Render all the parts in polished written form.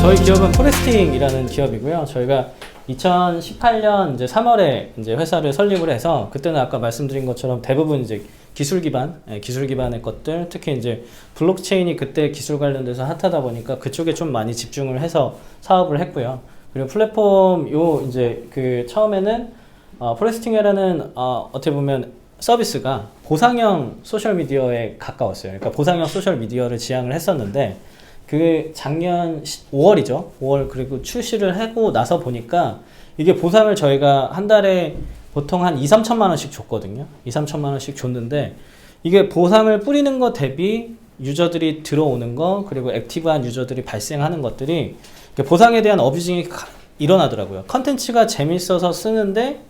저희 기업은 포레스팅이라는 기업이고요. 저희가 2018년 이제 3월에 이제 회사를 설립을 해서 그때는 아까 말씀드린 것처럼 대부분 이제 기술 기반의 것들, 특히 이제 블록체인이 그때 기술 관련돼서 핫하다 보니까 그쪽에 좀 많이 집중을 해서 사업을 했고요. 그리고 플랫폼 이제 그 처음에는 포레스팅이라는 어떻게 보면 서비스가 보상형 소셜 미디어에 가까웠어요. 그러니까 보상형 소셜 미디어를 지향을 했었는데 그 작년 5월이죠. 5월 그리고 출시를 하고 나서 보니까 이게 보상을 저희가 한 달에 보통 한 2-3천만 원씩 줬거든요. 2-3천만 원씩 줬는데 이게 보상을 뿌리는 거 대비 유저들이 들어오는 거 그리고 액티브한 유저들이 발생하는 것들이 보상에 대한 어뷰징이 일어나더라고요. 컨텐츠가 재밌어서 쓰는데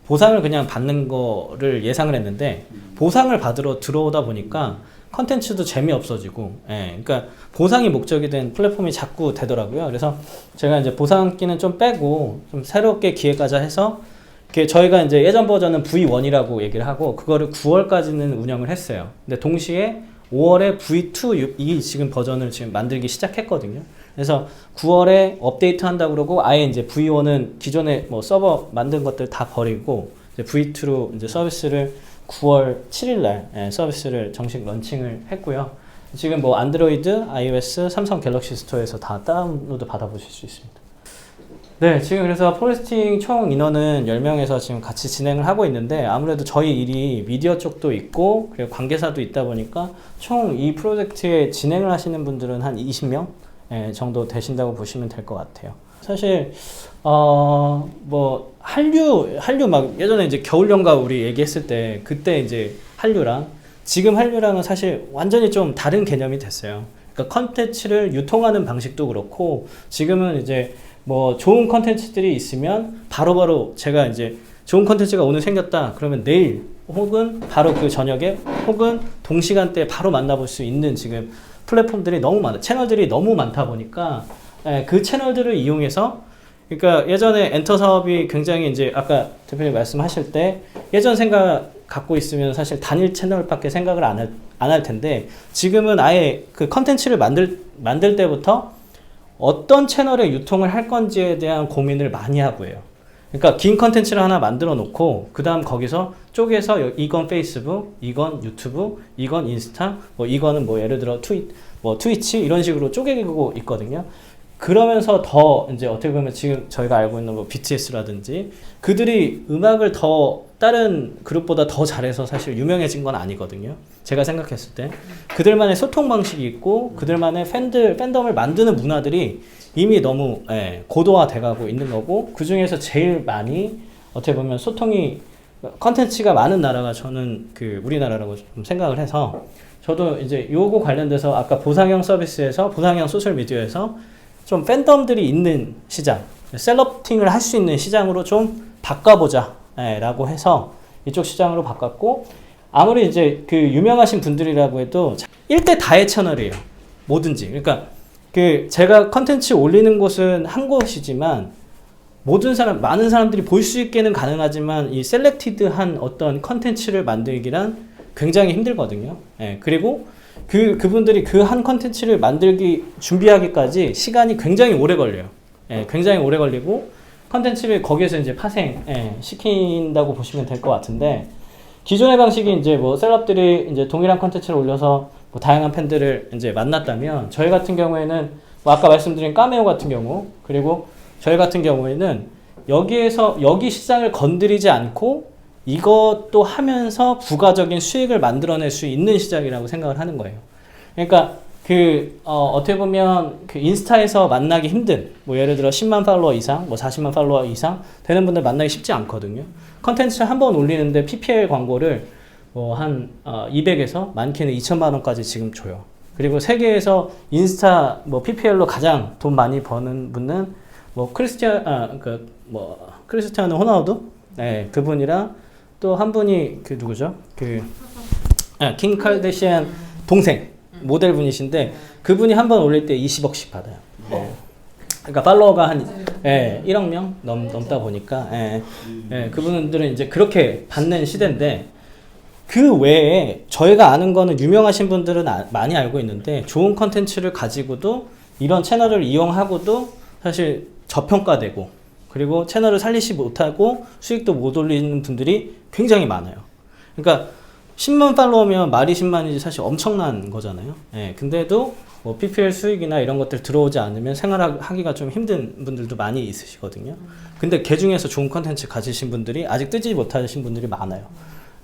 보상을 그냥 받는 거를 예상을 했는데 보상을 받으러 들어오다 보니까 컨텐츠도 재미없어지고, 그러니까 보상이 목적이 된 플랫폼이 자꾸 되더라고요. 그래서 제가 이제 보상기는 좀 빼고 좀 새롭게 기획하자 해서 저희가 이제 예전 버전은 V1이라고 얘기를 하고 그거를 9월까지는 운영을 했어요. 근데 동시에 5월에 V2 이 지금 버전을 지금 만들기 시작했거든요. 그래서 9월에 업데이트 한다고 그러고 아예 이제 V1은 기존에 뭐 서버 만든 것들 다 버리고 이제 V2로 이제 서비스를 9월 7일 날 서비스를 정식 런칭을 했고요. 지금 뭐 안드로이드, iOS, 삼성 갤럭시 스토어에서 다 다운로드 받아보실 수 있습니다. 네, 지금 그래서 포레스팅 총 인원은 10명에서 지금 같이 진행을 하고 있는데 아무래도 저희 일이 미디어 쪽도 있고 그리고 관계사도 있다 보니까 총 이 프로젝트에 진행을 하시는 분들은 한 20명 정도 되신다고 보시면 될 것 같아요. 사실 뭐 한류 막 예전에 이제 겨울연가 우리 얘기했을 때 그때 이제 한류랑 지금 한류랑은 사실 완전히 좀 다른 개념이 됐어요. 그러니까 컨텐츠를 유통하는 방식도 그렇고 지금은 이제 뭐 좋은 컨텐츠들이 있으면 바로바로 제가 이제 좋은 컨텐츠가 오늘 생겼다 그러면 내일 혹은 바로 그 저녁에 혹은 동시간대에 바로 만나볼 수 있는 지금 플랫폼들이 너무 많아, 채널들이 너무 많다 보니까 그 채널들을 이용해서 그러니까 예전에 엔터 사업이 굉장히 이제 아까 대표님 말씀하실 때 예전 생각 갖고 있으면 사실 단일 채널밖에 생각을 안 할 텐데 지금은 아예 그 컨텐츠를 만들 때부터 어떤 채널에 유통을 할 건지에 대한 고민을 많이 하고 해요. 그러니까 긴 컨텐츠를 하나 만들어 놓고 그 다음 거기서 쪼개서 이건 페이스북, 이건 유튜브, 이건 인스타, 뭐 이거는 뭐 예를 들어 트위치 이런 식으로 쪼개고 있거든요. 그러면서 더 이제 어떻게 보면 지금 저희가 알고 있는 뭐 BTS라든지 그들이 음악을 더 다른 그룹보다 더 잘해서 사실 유명해진 건 아니거든요. 제가 생각했을 때 그들만의 소통 방식이 있고 그들만의 팬덤을 만드는 문화들이 이미 너무 고도화돼 가고 있는 거고 그 중에서 제일 많이 어떻게 보면 소통이 컨텐츠가 많은 나라가 저는 그 우리나라라고 좀 생각을 해서 저도 이제 요거 관련돼서 아까 보상형 서비스에서 보상형 소셜 미디어에서 좀 팬덤들이 있는 시장, 셀럽팅을 할 수 있는 시장으로 좀 바꿔보자 라고 해서 이쪽 시장으로 바꿨고 아무리 이제 그 유명하신 분들이라고 해도 1대 다의 채널이에요. 뭐든지. 그러니까 그 제가 컨텐츠 올리는 곳은 한 곳이지만 많은 사람들이 볼 수 있게는 가능하지만 이 셀렉티드한 어떤 컨텐츠를 만들기란 굉장히 힘들거든요. 그리고 그분들이 그 한 컨텐츠를 준비하기까지 시간이 굉장히 오래 걸려요. 굉장히 오래 걸리고 컨텐츠를 거기에서 이제 파생 시킨다고 보시면 될 것 같은데 기존의 방식이 이제 뭐 셀럽들이 이제 동일한 컨텐츠를 올려서 뭐 다양한 팬들을 이제 만났다면 저희 같은 경우에는 뭐 아까 말씀드린 카메오 같은 경우 그리고 저희 같은 경우에는 여기 시장을 건드리지 않고 이것도 하면서 부가적인 수익을 만들어낼 수 있는 시장이라고 생각을 하는 거예요. 그러니까 어떻게 보면 그 인스타에서 만나기 힘든 뭐 예를 들어 10만 팔로워 이상, 뭐 40만 팔로워 이상 되는 분들 만나기 쉽지 않거든요. 컨텐츠 한 번 올리는데 PPL 광고를 뭐 한 200에서 많게는 2천만 원까지 지금 줘요. 그리고 세계에서 인스타 뭐 PPL로 가장 돈 많이 버는 분은 뭐 크리스티아노 호나우두 그분이랑 또 한 분이 그 누구죠? 킴 칼데시안 동생 모델분이신데 그분이 한 번 올릴 때 20억씩 받아요. 그러니까 팔로워가 한 1억 명 넘다 보니까 그분들은 이제 그렇게 받는 시대인데 그 외에 저희가 아는 거는 유명하신 분들은 많이 알고 있는데 좋은 컨텐츠를 가지고도 이런 채널을 이용하고도 사실 저평가되고 그리고 채널을 살리지 못하고 수익도 못 올리는 분들이 굉장히 많아요. 그러니까 10만 팔로우면 말이 10만이지 사실 엄청난 거잖아요. 예, 근데도 뭐 PPL 수익이나 이런 것들 들어오지 않으면 생활하기가 좀 힘든 분들도 많이 있으시거든요. 근데 그 중에서 좋은 컨텐츠 가지신 분들이 아직 뜨지 못하신 분들이 많아요.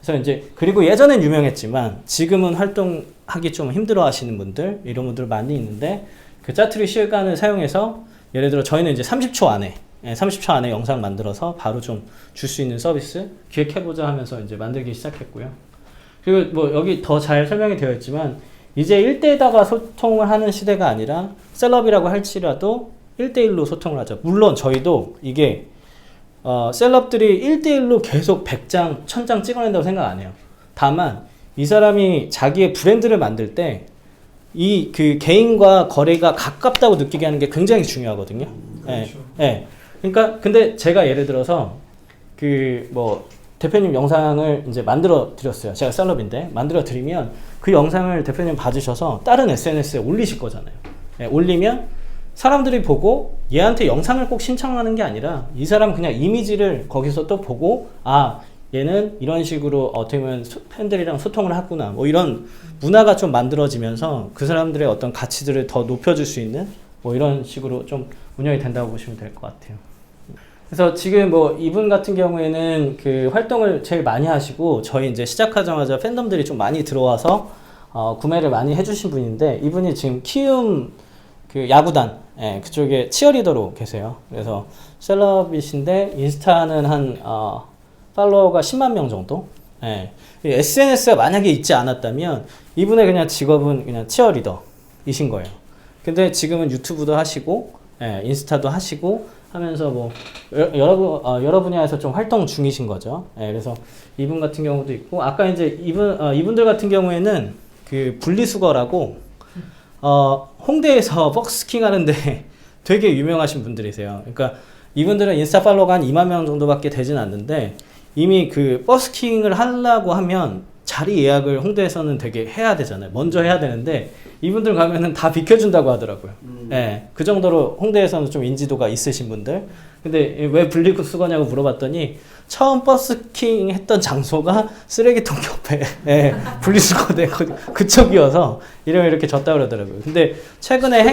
그래서 이제 그리고 예전엔 유명했지만 지금은 활동하기 좀 힘들어 하시는 분들 이런 분들 많이 있는데 그 짜투리 시간을 사용해서 예를 들어 저희는 이제 30초 안에 30초 안에 영상 만들어서 바로 좀 줄 수 있는 서비스 기획해보자 하면서 이제 만들기 시작했고요. 그리고 뭐 여기 더 잘 설명이 되어 있지만 이제 1대1다가 소통을 하는 시대가 아니라 셀럽이라고 할지라도 1대1로 소통을 하죠. 물론 저희도 이게 셀럽들이 1대1로 계속 100장, 1000장 찍어낸다고 생각 안 해요. 다만 이 사람이 자기의 브랜드를 만들 때 이 그 개인과 거래가 가깝다고 느끼게 하는 게 굉장히 중요하거든요. 그렇죠. 예. 그러니까 근데 제가 예를 들어서 그 뭐 대표님 영상을 이제 만들어 드렸어요. 제가 셀럽인데 만들어 드리면 그 영상을 대표님 받으셔서 다른 SNS에 올리실 거잖아요. 예, 올리면 사람들이 보고 얘한테 영상을 꼭 신청하는 게 아니라 이 사람 그냥 이미지를 거기서 또 보고 아 얘는 이런 식으로 어떻게 보면 팬들이랑 소통을 하구나 뭐 이런 문화가 좀 만들어지면서 그 사람들의 어떤 가치들을 더 높여줄 수 있는 뭐 이런 식으로 좀 운영이 된다고 보시면 될 것 같아요. 그래서 지금 뭐 이분 같은 경우에는 그 활동을 제일 많이 하시고 저희 이제 시작하자마자 팬덤들이 좀 많이 들어와서 구매를 많이 해주신 분인데 이분이 지금 키움 그 야구단 그쪽에 치어리더로 계세요. 그래서 셀럽이신데 인스타는 한 팔로워가 10만 명 정도. SNS가 만약에 있지 않았다면 이분의 그냥 직업은 그냥 치어리더이신 거예요. 근데 지금은 유튜브도 하시고 인스타도 하시고 하면서 뭐 여러 분야에서 좀 활동 중이신 거죠. 그래서 이분 같은 경우도 있고 아까 이제 이분들 같은 경우에는 그 분리수거라고 홍대에서 버스킹 하는데 되게 유명하신 분들이세요. 그러니까 이분들은 인스타 팔로워가 한 2만 명 정도밖에 되진 않는데 이미 그 버스킹을 하려고 하면 자리 예약을 홍대에서는 되게 해야 되잖아요. 먼저 해야 되는데 이분들 가면은 다 비켜준다고 하더라고요. 그 정도로 홍대에서는 좀 인지도가 있으신 분들. 근데 왜 분리수거냐고 물어봤더니 처음 버스킹 했던 장소가 쓰레기통 옆에 분리수거대 그쪽이어서 이름을 이렇게 줬다 그러더라고요. 근데 최근에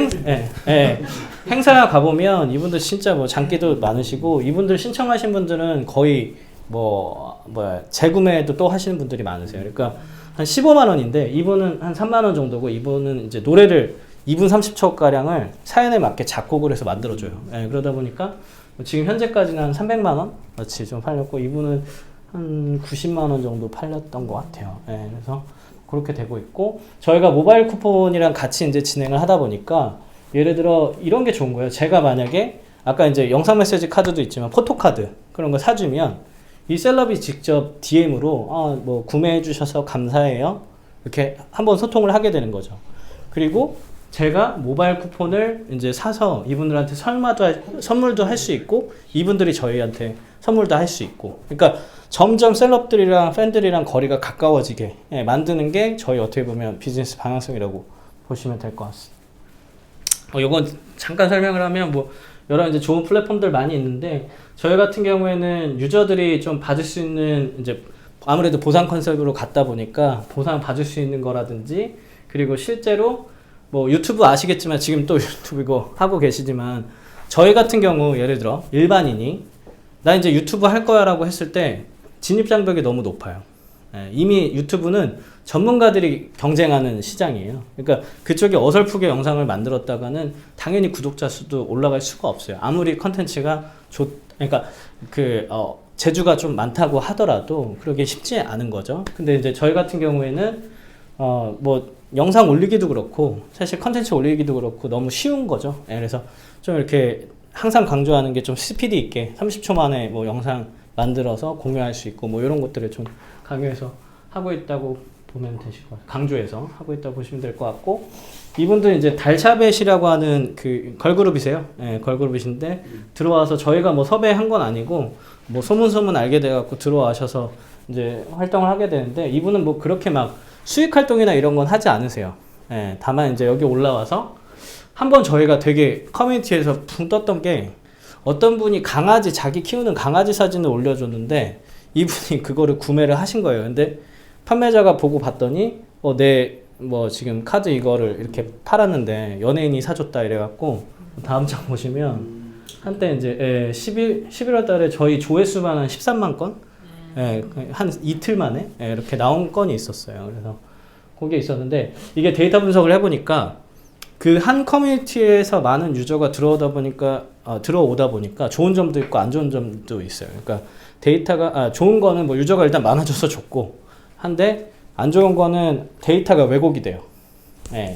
행사 가보면 이분들 진짜 뭐 장기도 많으시고 이분들 신청하신 분들은 거의 재구매도 또 하시는 분들이 많으세요. 그러니까 한 15만 원인데 이분은 한 3만 원 정도고 이분은 이제 노래를 2분 30초 가량을 사연에 맞게 작곡을 해서 만들어줘요. 그러다 보니까 지금 현재까지는 한 300만 원 어치 좀 팔렸고 이분은 한 90만 원 정도 팔렸던 것 같아요. 그래서 그렇게 되고 있고 저희가 모바일 쿠폰이랑 같이 이제 진행을 하다 보니까 예를 들어 이런 게 좋은 거예요. 제가 만약에 아까 이제 영상 메시지 카드도 있지만 포토카드 그런 거 사주면 이 셀럽이 직접 DM으로 뭐 구매해 주셔서 감사해요 이렇게 한번 소통을 하게 되는 거죠. 그리고 제가 모바일 쿠폰을 이제 사서 이분들한테 선물도 할 수 있고 이분들이 저희한테 선물도 할 수 있고 그러니까 점점 셀럽들이랑 팬들이랑 거리가 가까워지게 만드는 게 저희 어떻게 보면 비즈니스 방향성이라고 보시면 될 것 같습니다. 요건 잠깐 설명을 하면 뭐 여러 이제 좋은 플랫폼들 많이 있는데 저희 같은 경우에는 유저들이 좀 받을 수 있는 이제 아무래도 보상 컨셉으로 갔다 보니까 보상 받을 수 있는 거라든지 그리고 실제로 뭐 유튜브 아시겠지만 지금 또 유튜브 이거 하고 계시지만 저희 같은 경우 예를 들어 일반인이 나 이제 유튜브 할 거야 라고 했을 때 진입장벽이 너무 높아요. 이미 유튜브는 전문가들이 경쟁하는 시장이에요. 그러니까 그쪽이 어설프게 영상을 만들었다가는 당연히 구독자 수도 올라갈 수가 없어요. 아무리 컨텐츠가 그러니까 재주가 좀 많다고 하더라도 그러기 쉽지 않은 거죠. 근데 이제 저희 같은 경우에는 뭐 영상 올리기도 그렇고 사실 컨텐츠 올리기도 그렇고 너무 쉬운 거죠. 그래서 좀 이렇게 항상 강조하는 게 좀 스피드 있게 30초 만에 뭐 영상 만들어서 공유할 수 있고 뭐 이런 것들을 좀 강요해서 하고 있다고 보면 되실 것 같아요. 강조해서 하고 있다고 보시면 될 것 같고 이분들 이제 달샤벳이라고 하는 그 걸그룹이세요. 걸그룹이신데 들어와서 저희가 뭐 섭외한 건 아니고 뭐 소문 알게 돼갖고 들어와셔서 이제 활동을 하게 되는데 이분은 뭐 그렇게 막 수익 활동이나 이런 건 하지 않으세요. 다만 이제 여기 올라와서 한번 저희가 되게 커뮤니티에서 붕 떴던 게 어떤 분이 자기 키우는 강아지 사진을 올려줬는데 이분이 그거를 구매를 하신 거예요. 근데 판매자가 보고 봤더니 뭐 지금 카드 이거를 이렇게 팔았는데 연예인이 사줬다 이래갖고 다음 장 보시면 한때 이제 11월 달에 저희 조회수만 한 13만 건? 한 이틀 만에 이렇게 나온 건이 있었어요. 그래서 그게 있었는데 이게 데이터 분석을 해보니까 그 한 커뮤니티에서 많은 유저가 들어오다 보니까 좋은 점도 있고 안 좋은 점도 있어요. 그러니까 데이터가 좋은 거는 뭐 유저가 일단 많아져서 좋고 한데 안 좋은 거는 데이터가 왜곡이 돼요.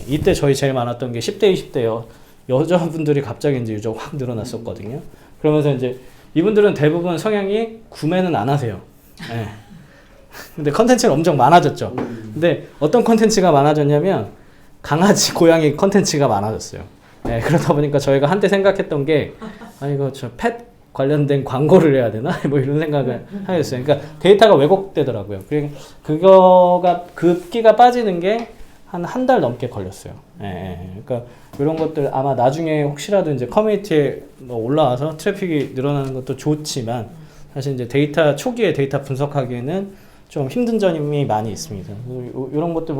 이때 저희 제일 많았던 게 10대 20대 여자분들이 갑자기 이제 유저가 확 늘어났었거든요. 그러면서 이제 이분들은 대부분 성향이 구매는 안 하세요. 근데 컨텐츠가 엄청 많아졌죠. 근데 어떤 컨텐츠가 많아졌냐면 강아지, 고양이 컨텐츠가 많아졌어요. 그러다 보니까 저희가 한때 생각했던 게 이거 저 펫 관련된 광고를 해야 되나? 뭐 이런 생각을 하게 됐어요. 그러니까 데이터가 왜곡되더라고요. 그거가 급기가 빠지는 게 한 달 넘게 걸렸어요. 그러니까 이런 것들 아마 나중에 혹시라도 이제 커뮤니티에 뭐 올라와서 트래픽이 늘어나는 것도 좋지만 사실 이제 초기에 데이터 분석하기에는 좀 힘든 점이 많이 있습니다. 이런 것들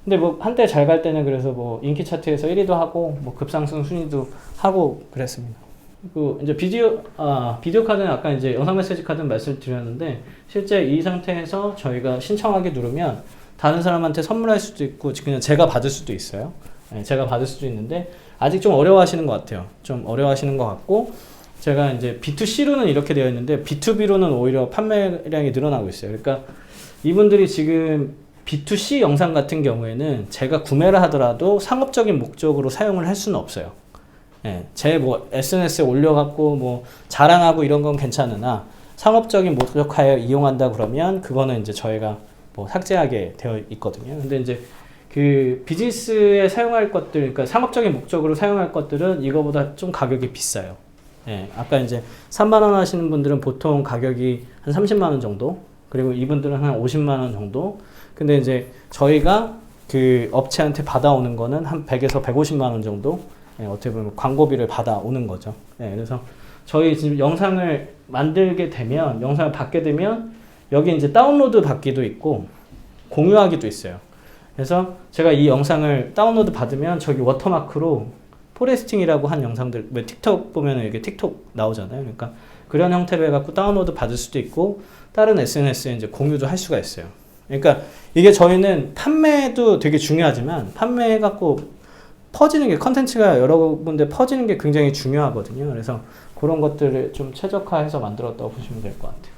근데 한때 잘 갈 때는 그래서 뭐 인기 차트에서 1위도 하고 뭐 급상승 순위도 하고 그랬습니다. 이제 비디오 카드는 아까 이제 영상 메시지 카드는 말씀드렸는데 실제 이 상태에서 저희가 신청하기 누르면 다른 사람한테 선물할 수도 있고 그냥 제가 받을 수도 있어요. 제가 받을 수도 있는데 아직 좀 어려워하시는 것 같아요. 좀 어려워하시는 것 같고 제가 이제 B2C로는 이렇게 되어 있는데 B2B로는 오히려 판매량이 늘어나고 있어요. 그러니까 이분들이 지금 B2C 영상 같은 경우에는 제가 구매를 하더라도 상업적인 목적으로 사용을 할 수는 없어요. 제 뭐 SNS에 올려갖고 뭐 자랑하고 이런 건 괜찮으나 상업적인 목적하에 이용한다 그러면 그거는 이제 저희가 뭐 삭제하게 되어 있거든요. 근데 이제 그 비즈니스에 사용할 것들, 그러니까 상업적인 목적으로 사용할 것들은 이거보다 좀 가격이 비싸요. 아까 이제 3만원 하시는 분들은 보통 가격이 한 30만원 정도, 그리고 이분들은 한 50만원 정도. 근데 이제 저희가 그 업체한테 받아오는 거는 한 100에서 150만원 정도, 어떻게 보면 광고비를 받아오는 거죠. 그래서 저희 지금 영상을 만들게 되면, 영상을 받게 되면 여기 이제 다운로드 받기도 있고 공유하기도 있어요. 그래서 제가 이 영상을 다운로드 받으면 저기 워터마크로 포레스팅이라고 한 영상들, 왜 틱톡 보면 이게 틱톡 나오잖아요. 그러니까 그런 형태로 해갖고 다운로드 받을 수도 있고 다른 SNS에 이제 공유도 할 수가 있어요. 그러니까 이게 저희는 판매도 되게 중요하지만 판매해갖고 퍼지는 게, 컨텐츠가 여러 군데 퍼지는 게 굉장히 중요하거든요. 그래서 그런 것들을 좀 최적화해서 만들었다고 보시면 될 것 같아요.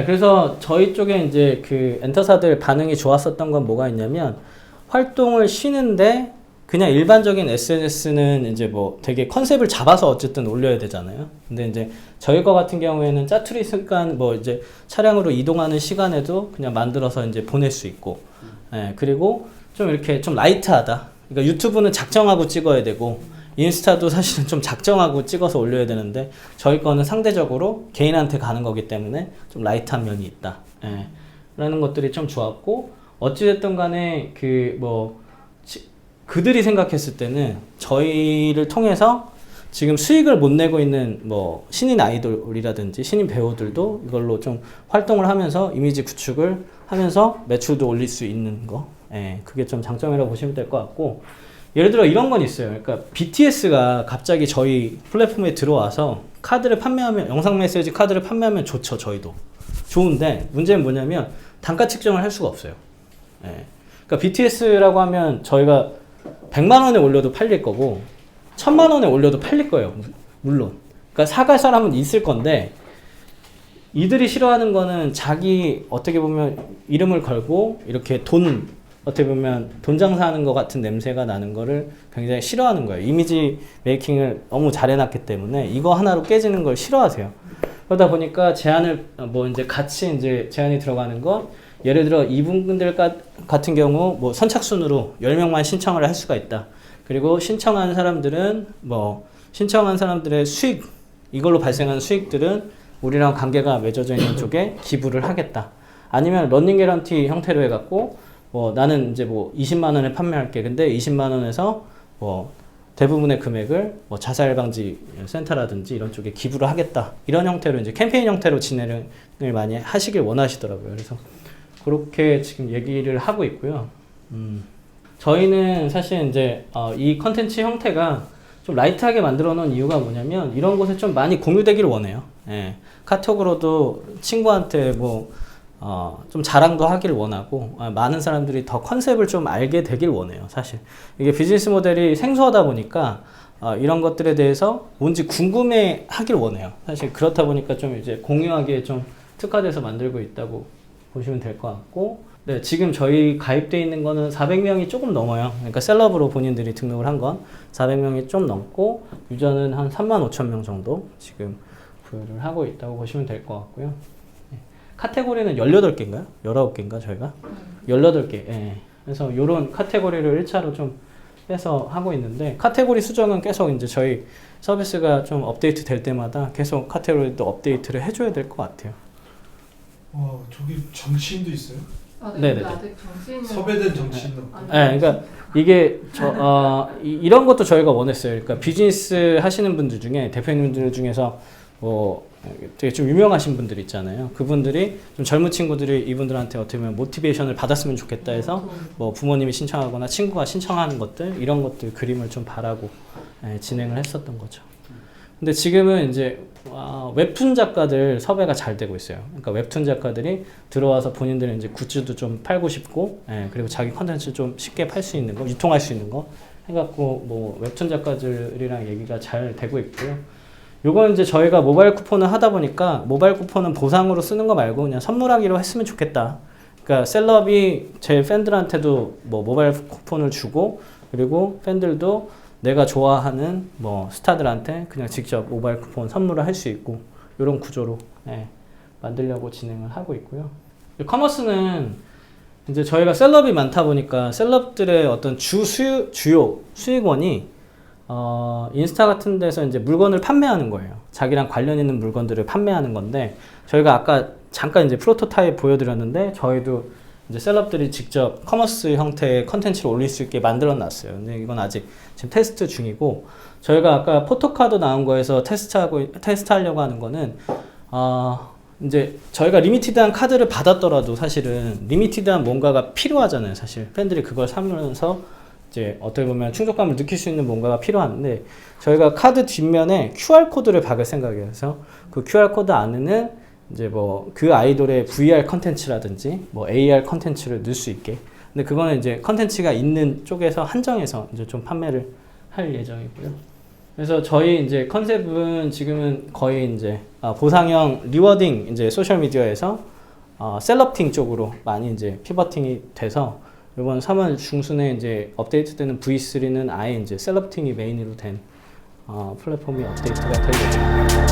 그래서 저희 쪽에 이제 그 엔터사들 반응이 좋았었던 건 뭐가 있냐면, 활동을 쉬는데 그냥 일반적인 SNS는 이제 뭐 되게 컨셉을 잡아서 어쨌든 올려야 되잖아요. 근데 이제 저희 거 같은 경우에는 짜투리 시간, 뭐 이제 차량으로 이동하는 시간에도 그냥 만들어서 이제 보낼 수 있고, 그리고 좀 이렇게 좀 라이트하다. 그러니까 유튜브는 작정하고 찍어야 되고, 인스타도 사실은 좀 작정하고 찍어서 올려야 되는데 저희 거는 상대적으로 개인한테 가는 거기 때문에 좀 라이트한 면이 있다. 라는 것들이 좀 좋았고, 어찌됐든 간에 그들이 생각했을 때는 저희를 통해서 지금 수익을 못 내고 있는 뭐 신인 아이돌이라든지 신인 배우들도 이걸로 좀 활동을 하면서 이미지 구축을 하면서 매출도 올릴 수 있는 거, 그게 좀 장점이라고 보시면 될 것 같고, 예를 들어 이런 건 있어요. 그러니까 BTS가 갑자기 저희 플랫폼에 들어와서 카드를 판매하면, 영상 메시지 카드를 판매하면 좋죠. 저희도 좋은데 문제는 뭐냐면 단가 측정을 할 수가 없어요. 그러니까 BTS라고 하면 저희가 100만 원에 올려도 팔릴 거고 1000만 원에 올려도 팔릴 거예요. 물론. 그러니까 사갈 사람은 있을 건데, 이들이 싫어하는 거는 자기 어떻게 보면 이름을 걸고 이렇게 어떻게 보면 돈 장사하는 것 같은 냄새가 나는 거를 굉장히 싫어하는 거예요. 이미지 메이킹을 너무 잘 해놨기 때문에 이거 하나로 깨지는 걸 싫어하세요. 그러다 보니까 같이 제한이 들어가는 건, 예를 들어 이분들 같은 경우 뭐 선착순으로 10명만 신청을 할 수가 있다. 그리고 신청한 사람들은 신청한 사람들의 수익, 이걸로 발생한 수익들은 우리랑 관계가 맺어져 있는 쪽에 기부를 하겠다. 아니면 러닝 개런티 형태로 해갖고 뭐 나는 이제 뭐 20만 원에 판매할게. 근데 20만 원에서 뭐 대부분의 금액을 뭐 자살 방지 센터라든지 이런 쪽에 기부를 하겠다. 이런 형태로 이제 캠페인 형태로 진행을 많이 하시길 원하시더라고요. 그래서 그렇게 지금 얘기를 하고 있고요. 저희는 사실 이제 이 컨텐츠 형태가 좀 라이트하게 만들어 놓은 이유가 뭐냐면 이런 곳에 좀 많이 공유되기를 원해요. 예. 카톡으로도 친구한테 뭐 좀 자랑도 하기를 원하고 많은 사람들이 더 컨셉을 좀 알게 되길 원해요. 사실 이게 비즈니스 모델이 생소하다 보니까 이런 것들에 대해서 뭔지 궁금해 하길 원해요. 사실 그렇다 보니까 좀 이제 공유하기에 좀 특화돼서 만들고 있다고 보시면 될 것 같고, 네, 지금 저희 가입돼 있는 거는 400명이 조금 넘어요. 그러니까 셀럽으로 본인들이 등록을 한 건 400명이 좀 넘고 유저는 한 35,000명 정도 지금 보유를 하고 있다고 보시면 될 것 같고요. 카테고리는 18개인가요? 19개인가 저희가? 18개. 예. 그래서 이런 카테고리를 1차로 좀 빼서 하고 있는데 카테고리 수정은 계속 이제 저희 서비스가 좀 업데이트 될 때마다 계속 카테고리도 업데이트를 해줘야 될 것 같아요. 저기 정치인도 있어요? 네네. 아직 정치인은 섭외된 정치인도. 네, 그러니까 이게 이런 것도 저희가 원했어요. 그러니까 비즈니스 하시는 분들 중에 대표님들 중에서 뭐 되게 좀 유명하신 분들 있잖아요. 그분들이 좀 젊은 친구들이 이분들한테 어떻게 보면 모티베이션을 받았으면 좋겠다 해서 뭐 부모님이 신청하거나 친구가 신청하는 것들 이런 것들 그림을 좀 바라고 진행을 했었던 거죠. 근데 지금은 이제 웹툰 작가들 섭외가 잘 되고 있어요. 그러니까 웹툰 작가들이 들어와서 본인들은 이제 굿즈도 좀 팔고 싶고, 그리고 자기 컨텐츠 좀 쉽게 팔 수 있는 거, 유통할 수 있는 거 해갖고 뭐 웹툰 작가들이랑 얘기가 잘 되고 있고요. 요건 이제 저희가 모바일 쿠폰을 하다 보니까 모바일 쿠폰은 보상으로 쓰는 거 말고 그냥 선물하기로 했으면 좋겠다. 그러니까 셀럽이 제 팬들한테도 뭐 모바일 쿠폰을 주고 그리고 팬들도 내가 좋아하는 뭐 스타들한테 그냥 직접 모바일 쿠폰 선물을 할 수 있고 이런 구조로 만들려고 진행을 하고 있고요. 커머스는 이제 저희가 셀럽이 많다 보니까 셀럽들의 어떤 주요 수익원이 인스타 같은 데서 이제 물건을 판매하는 거예요. 자기랑 관련 있는 물건들을 판매하는 건데 저희가 아까 잠깐 이제 프로토타입 보여드렸는데 저희도 이제 셀럽들이 직접 커머스 형태의 컨텐츠를 올릴 수 있게 만들어 놨어요. 근데 이건 아직 지금 테스트 중이고 저희가 아까 포토카드 나온 거에서 테스트하려고 하는 거는 이제 저희가 리미티드한 카드를 받았더라도 사실은 리미티드한 뭔가가 필요하잖아요. 사실 팬들이 그걸 사면서 이제 어떻게 보면 충족감을 느낄 수 있는 뭔가가 필요한데 저희가 카드 뒷면에 QR코드를 박을 생각이에요. 그래서 그 QR코드 안에는 이제 뭐 그 아이돌의 VR 컨텐츠라든지 뭐 AR 컨텐츠를 넣을 수 있게. 근데 그거는 이제 컨텐츠가 있는 쪽에서 한정해서 이제 좀 판매를 할 예정이고요. 그래서 저희 이제 컨셉은 지금은 거의 이제 보상형 리워딩 이제 소셜 미디어에서 셀럽팅 쪽으로 많이 이제 피버팅이 돼서 이번 3월 중순에 이제 업데이트되는 V3는 아예 이제 셀럽팅이 메인으로 된 플랫폼이 업데이트가 될 예정입니다.